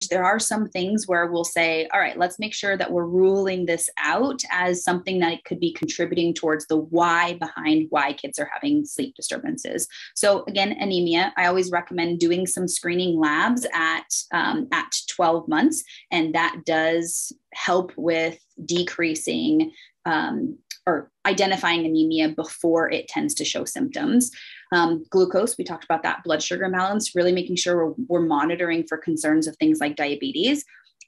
There are some things where we'll say, all right, let's make sure that we're ruling this out as something that could be contributing towards the why behind why kids are having sleep disturbances. So again, anemia, I always recommend doing some screening labs at 12 months. And that does help with decreasing or identifying anemia before it tends to show symptoms. Glucose, we talked about that, blood sugar imbalance, really making sure we're monitoring for concerns of things like diabetes.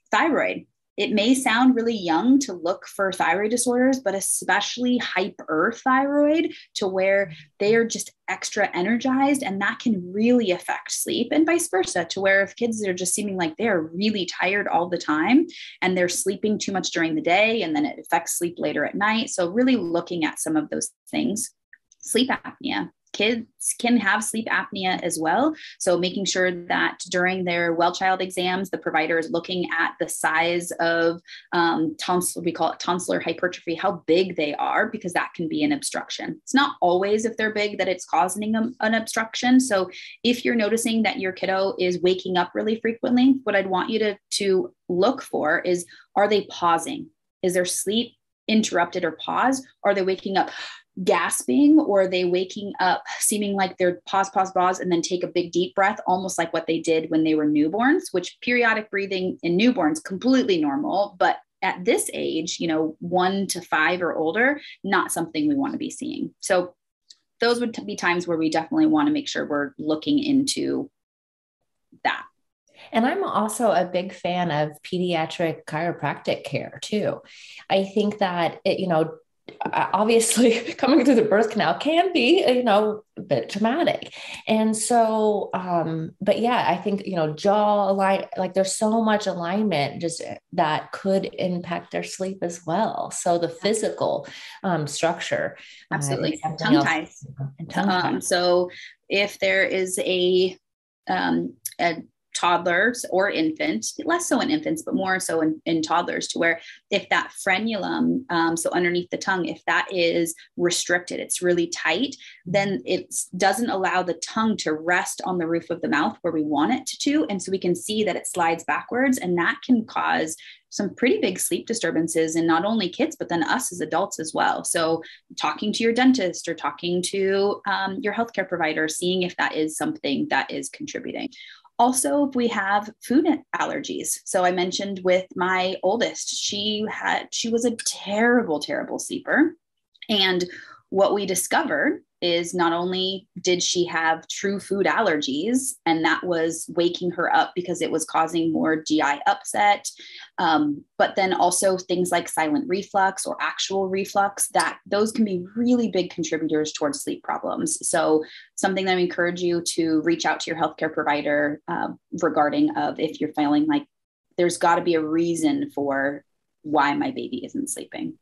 Thyroid, it may sound really young to look for thyroid disorders, but especially hyperthyroid, to where they are just extra energized, and that can really affect sleep, and vice versa, to where if kids are just seeming like they're really tired all the time and they're sleeping too much during the day, and then it affects sleep later at night. So really looking at some of those things. Sleep apnea. Kids can have sleep apnea as well. So making sure that during their well child exams, the provider is looking at the size of tonsil, we call it tonsillar hypertrophy, how big they are, because that can be an obstruction. It's not always if they're big that it's causing an obstruction. So if you're noticing that your kiddo is waking up really frequently, what I'd want you to look for is, are they pausing? Is their sleep interrupted or paused? Are they waking up gasping, or are they waking up seeming like they're pause, and then take a big deep breath, almost like what they did when they were newborns, which periodic breathing in newborns, completely normal. But at this age, 1 to 5 or older, not something we want to be seeing. So those would be times where we definitely want to make sure we're looking into that. And I'm also a big fan of pediatric chiropractic care too. I think that obviously coming through the birth canal can be, a bit traumatic. And so, but yeah, I think, jaw align, like there's so much alignment just that could impact their sleep as well. So the physical structure. Absolutely. Tongue ties. And tongue ties. So if there is a toddlers or infant, less so in infants, but more so in toddlers, to where if that frenulum, so underneath the tongue, if that is restricted, it's really tight, then it doesn't allow the tongue to rest on the roof of the mouth where we want it to. And so we can see that it slides backwards, and that can cause some pretty big sleep disturbances in not only kids, but then us as adults as well. So talking to your dentist or talking to your healthcare provider, seeing if that is something that is contributing. Also, if we have food allergies. So I mentioned with my oldest, she was a terrible, terrible sleeper. And what we discovered is not only did she have true food allergies, and that was waking her up because it was causing more GI upset, but then also things like silent reflux or actual reflux, that those can be really big contributors towards sleep problems. So something that I encourage you to reach out to your healthcare provider regarding of if you're feeling like there's got to be a reason for why my baby isn't sleeping.